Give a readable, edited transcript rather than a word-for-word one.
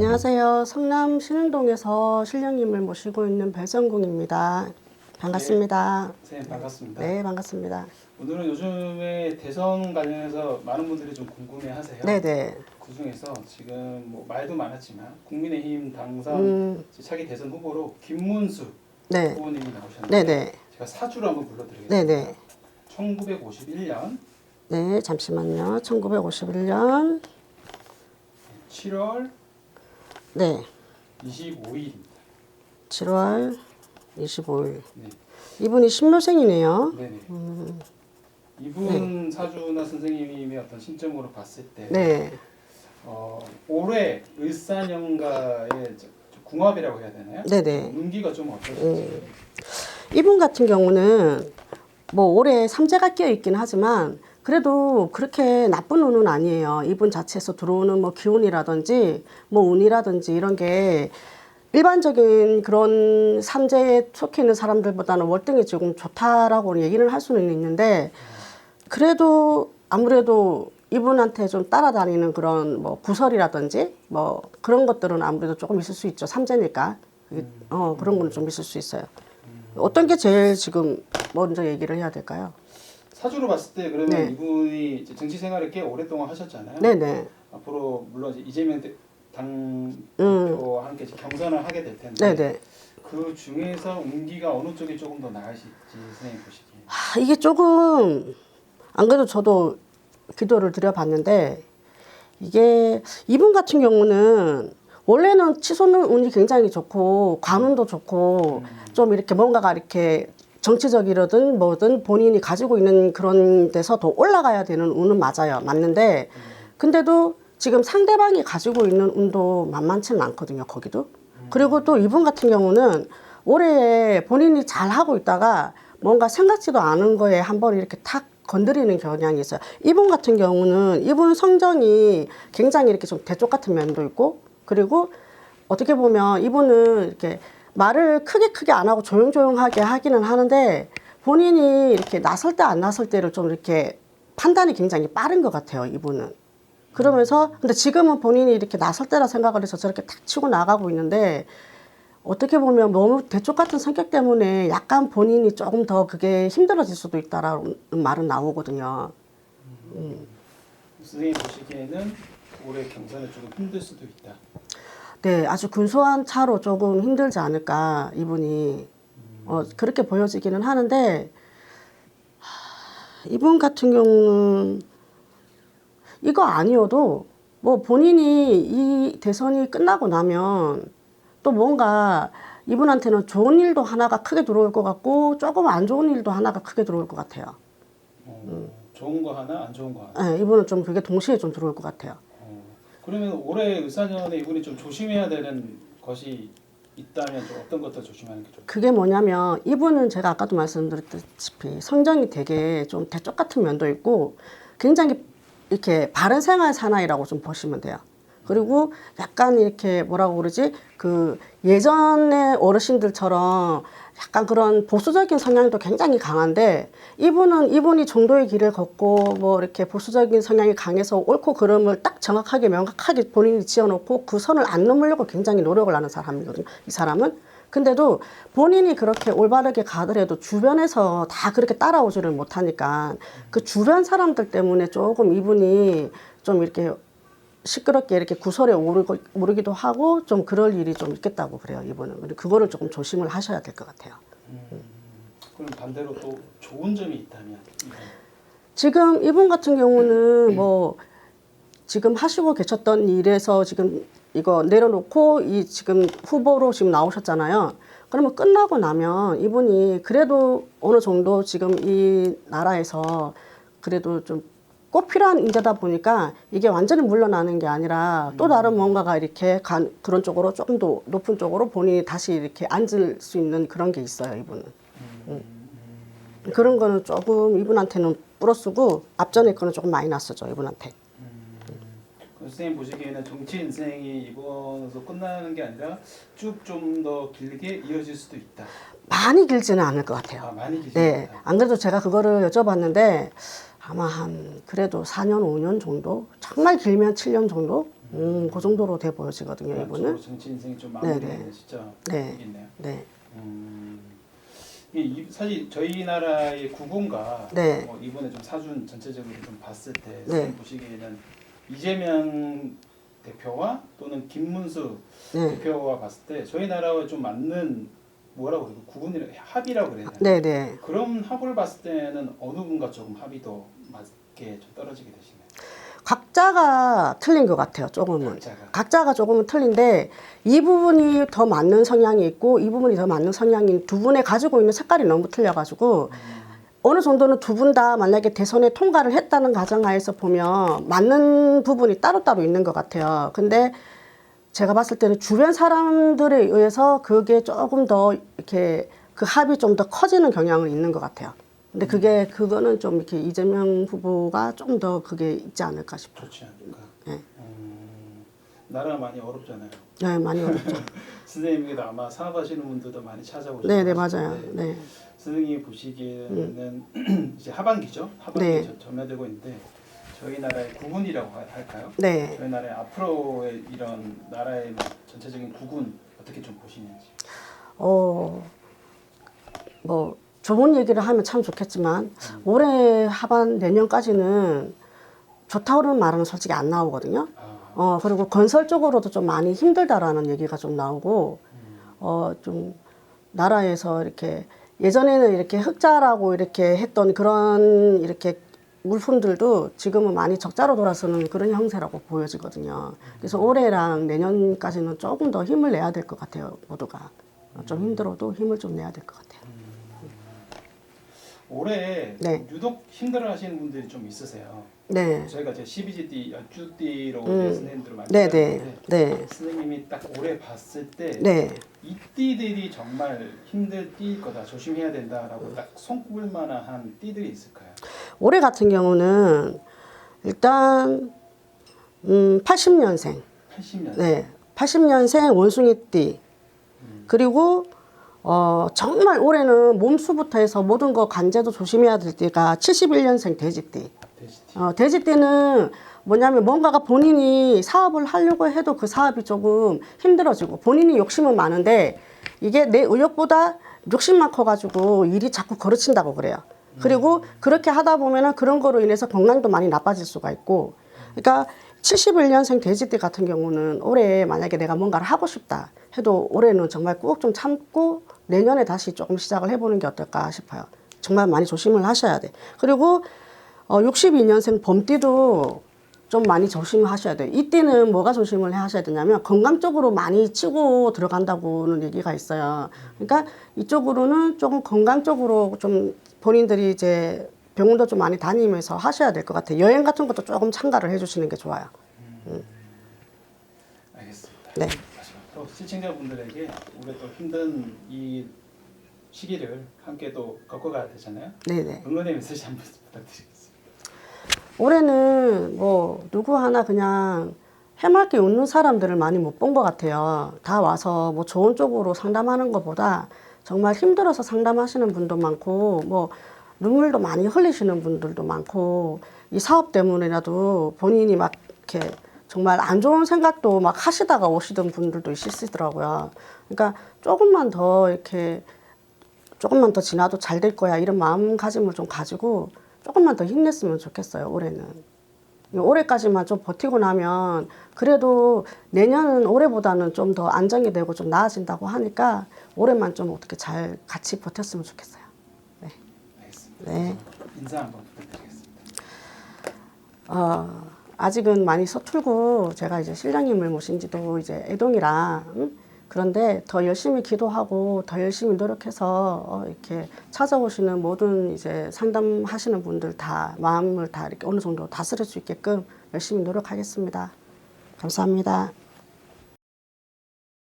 안녕하세요. 성남 신흥동에서 신령님을 모시고 있는 배성궁입니다. 반갑습니다. 네, 선생님 반갑습니다. 네, 반갑습니다. 오늘은 요즘에 대선 관련해서 많은 분들이 좀 궁금해하세요. 네네. 그 중에서 지금 뭐 말도 많았지만 국민의힘 당선 차기 대선 후보로 김문수 네. 후보님이 나오셨는데 네네. 제가 사주를 한번 불러드리겠습니다. 네네. 1951년 네, 잠시만요. 1951년. 7월 네. 25일입니다. 7월 25일. 네, 이분이 신묘생이네요. 네네. 이분 사주나 선생님의 어떤 신점으로 봤을 때 네. 올해 을사년가의 궁합이라고 해야 되나요? 네네. 운기가 좀 어떠실지. 이분 같은 경우는 뭐 올해 삼재가 끼어 있긴 하지만 그래도 그렇게 나쁜 운은 아니에요. 이분 자체에서 들어오는 뭐 기운이라든지 뭐 운이라든지 이런 게 일반적인 그런 삼재에 속해 있는 사람들보다는 월등히 조금 좋다라고 얘기를 할 수는 있는데 그래도 아무래도 이분한테 좀 따라다니는 그런 뭐 구설이라든지 뭐 그런 것들은 아무래도 조금 있을 수 있죠. 삼재니까. 그런 거는 좀 있을 수 있어요. 어떤 게 제일 지금 먼저 얘기를 해야 될까요? 사주로 봤을 때 그러면 네. 이분이 이제 정치 생활을 꽤 오랫동안 하셨잖아요. 네네. 앞으로 물론 이제 이재명 당 대표와 함께 이제 경선을 하게 될 텐데 네네. 그 중에서 운기가 어느 쪽이 조금 더 나으실지 선생님 보시기에. 이게 조금 안 그래도 저도 기도를 드려봤는데 이게 이분 같은 경우는 원래는 치솟는 운이 굉장히 좋고 관운도 좋고 좀 이렇게 뭔가가 이렇게 정치적이든 뭐든 본인이 가지고 있는 그런 데서 더 올라가야 되는 운은 맞아요. 맞는데 근데도 지금 상대방이 가지고 있는 운도 만만치는 않거든요. 거기도. 그리고 또 이분 같은 경우는 올해 본인이 잘 하고 있다가 뭔가 생각지도 않은 거에 한번 이렇게 탁 건드리는 경향이 있어요. 이분 같은 경우는 이분 성정이 굉장히 이렇게 좀 대쪽 같은 면도 있고 그리고 어떻게 보면 이분은 이렇게 말을 크게 안 하고 조용조용하게 하기는 하는데 본인이 이렇게 나설 때 안 나설 때를 좀 이렇게 판단이 굉장히 빠른 것 같아요. 이분은. 그러면서 근데 지금은 본인이 이렇게 나설 때라 생각을 해서 저렇게 탁 치고 나가고 있는데 어떻게 보면 너무 대쪽 같은 성격 때문에 약간 본인이 조금 더 그게 힘들어질 수도 있다라는 말은 나오거든요. 선생님 보시기에는 올해 경선은 조금 힘들 수도 있다. 네, 아주 근소한 차로 조금 힘들지 않을까 이분이 그렇게 보여지기는 하는데 이분 같은 경우는 이거 아니어도 뭐 본인이 이 대선이 끝나고 나면 또 뭔가 이분한테는 좋은 일도 하나가 크게 들어올 것 같고 조금 안 좋은 일도 하나가 크게 들어올 것 같아요. 좋은 거 하나, 안 좋은 거 하나. 네, 이분은 좀 그게 동시에 좀 들어올 것 같아요. 그러면 올해 을사년에 이분이 좀 조심해야 되는 것이 있다면 좀 어떤 것들 조심하는 게 좋을까요? 그게 뭐냐면 이분은 제가 아까도 말씀드렸다시피 성정이 되게 좀 대쪽 같은 면도 있고 굉장히 이렇게 바른 생활 사나이라고 좀 보시면 돼요. 그리고 약간 이렇게 뭐라고 그러지? 그 예전의 어르신들처럼 약간 그런 보수적인 성향도 굉장히 강한데 이분이 정도의 길을 걷고 뭐 이렇게 보수적인 성향이 강해서 옳고 그름을 딱 정확하게 명확하게 본인이 지어놓고 그 선을 안 넘으려고 굉장히 노력을 하는 사람이거든요. 이 사람은. 근데도 본인이 그렇게 올바르게 가더라도 주변에서 다 그렇게 따라오지를 못하니까 그 주변 사람들 때문에 조금 이분이 좀 이렇게 시끄럽게 이렇게 구설에 오르기도 하고 좀 그럴 일이 좀 있겠다고 그래요. 이분은. 그거를 조금 조심을 하셔야 될 것 같아요. 그럼 반대로 또 좋은 점이 있다면? 지금 이분 같은 경우는 뭐 지금 하시고 계셨던 일에서 지금 이거 내려놓고 이 지금 후보로 지금 나오셨잖아요. 그러면 끝나고 나면 이분이 그래도 어느 정도 지금 이 나라에서 그래도 좀 꼭 필요한 인재다 보니까 이게 완전히 물러나는 게 아니라 또 다른 뭔가가 이렇게 그런 쪽으로 조금 더 높은 쪽으로 본인이 다시 이렇게 앉을 수 있는 그런 게 있어요, 이분은. 그런 거는 조금 이분한테는 플러스고 앞전에 거는 조금 마이너스죠, 이분한테. 선생님 보시기에는 정치 인생이 이번에서 끝나는 게 아니라 쭉 좀 더 길게 이어질 수도 있다. 많이 길지는 않을 것 같아요. 많이 길지 네, 않다. 안 그래도 제가 그거를 여쭤봤는데 아마 한 그래도 4년, 5년 정도? 정말 길면 7년 정도? 그 정도로 돼 보여지거든요, 이분은. 정치 인생이 좀 마무리되는 네네. 시점이겠네요. 네. 사실 저희 나라의 국군과 네. 이번에 좀 사준 전체적으로 좀 봤을 때 네. 선생님 보시기에는 이재명 대표와 또는 김문수 네. 대표와 봤을 때 저희 나라와 좀 맞는 뭐라고 그래요? 국군이라 합이라고 그래야 되나? 네네. 그런 합을 봤을 때는 어느 분과 조금 합이 더 맞게 좀 떨어지게 되시나요? 각자가 틀린 것 같아요, 조금은. 각자가. 각자가 조금은 틀린데 이 부분이 더 맞는 성향이 있고 이 부분이 더 맞는 성향인 두 분의 가지고 있는 색깔이 너무 틀려가지고 어느 정도는 두 분 다 만약에 대선에 통과를 했다는 가정하에서 보면 맞는 부분이 따로따로 있는 것 같아요. 근데 제가 봤을 때는 주변 사람들에 의해서 그게 조금 더 이렇게 그 합이 좀 더 커지는 경향은 있는 것 같아요. 근데 그거는 좀 이렇게 이재명 후보가 좀 더 그게 있지 않을까 싶어요. 좋지 않을까? 네. 나라가 많이 어렵잖아요. 네, 많이 어렵죠. 선생님께도 아마 사업하시는 분들도 많이 찾아오시고 네, 네, 맞아요. 네. 선생님이 보시기에는 이제 하반기죠. 하반기 네. 점여되고 있는데 저희 나라의 국운이라고 할까요? 네. 저희 나라의 앞으로의 이런 나라의 전체적인 국운 어떻게 좀 보시는지. 뭐 좋은 얘기를 하면 참 좋겠지만 올해 하반 내년까지는 좋다고는 말은 솔직히 안 나오거든요. 그리고 건설 쪽으로도 좀 많이 힘들다라는 얘기가 좀 나오고 좀 나라에서 이렇게 예전에는 이렇게 흑자라고 이렇게 했던 그런 이렇게 물품들도 지금은 많이 적자로 돌아서는 그런 형세라고 보여지거든요. 그래서 올해랑 내년까지는 조금 더 힘을 내야 될 것 같아요, 모두가. 좀 힘들어도 힘을 좀 내야 될 것 같아요. 올해 네. 유독 힘들어하시는 분들이 좀 있으세요. 네. 저희가 이제 12GD 연주띠로 선생님들을 많이 네네. 찾았는데 네. 선생님이 딱 올해 봤을 때 네. 이 띠들이 정말 힘들 띠일 거다, 조심해야 된다라고 딱 손꼽을 만한 띠들이 있을까요? 올해 같은 경우는 일단 80년생. 80년. 네. 80년생 원숭이띠. 그리고 정말 올해는 몸수부터 해서 모든 거 관제도 조심해야 될 띠가 71년생 돼지띠. 돼지띠. 돼지띠는 뭐냐면 뭔가가 본인이 사업을 하려고 해도 그 사업이 조금 힘들어지고 본인이 욕심은 많은데 이게 내 의욕보다 욕심만 커가지고 일이 자꾸 거르친다고 그래요. 그리고 그렇게 하다 보면은 그런 거로 인해서 건강도 많이 나빠질 수가 있고 그러니까 71년생 돼지띠 같은 경우는 올해 만약에 내가 뭔가를 하고 싶다 해도 올해는 정말 꾹 좀 참고 내년에 다시 조금 시작을 해보는 게 어떨까 싶어요. 정말 많이 조심을 하셔야 돼. 그리고 62년생 범띠도 좀 많이 조심하셔야 돼요. 이 띠는 뭐가 조심을 하셔야 되냐면 건강 쪽으로 많이 치고 들어간다고는 얘기가 있어요. 그러니까 이쪽으로는 조금 건강 쪽으로 좀 본인들이 이제 병원도 좀 많이 다니면서 하셔야 될 것 같아요. 여행 같은 것도 조금 참가를 해주시는 게 좋아요. 알겠습니다. 네. 또 시청자분들에게 올해 또 힘든 이 시기를 함께 또 겪어가야 되잖아요. 네네. 응원의 메시지 한번 부탁드리겠습니다. 올해는 뭐 누구 하나 그냥 해맑게 웃는 사람들을 많이 못 본 것 같아요. 다 와서 뭐 좋은 쪽으로 상담하는 것보다 정말 힘들어서 상담하시는 분도 많고 뭐 눈물도 많이 흘리시는 분들도 많고 이 사업 때문에라도 본인이 막 이렇게 정말 안 좋은 생각도 막 하시다가 오시던 분들도 있으시더라고요. 그러니까 조금만 더 이렇게 조금만 더 지나도 잘 될 거야 이런 마음가짐을 좀 가지고 조금만 더 힘냈으면 좋겠어요. 올해는. 올해까지만 좀 버티고 나면 그래도 내년은 올해보다는 좀 더 안정이 되고 좀 나아진다고 하니까 올해만 좀 어떻게 잘 같이 버텼으면 좋겠어요. 네. 알겠습니다. 네. 인사 한번 부탁드리겠습니다. 아직은 많이 서툴고 제가 이제 신랑님을 모신 지도 이제 애동이라 그런데 더 열심히 기도하고 더 열심히 노력해서 이렇게 찾아오시는 모든 이제 상담하시는 분들 다 마음을 다 이렇게 어느 정도 다스릴 수 있게끔 열심히 노력하겠습니다. 감사합니다.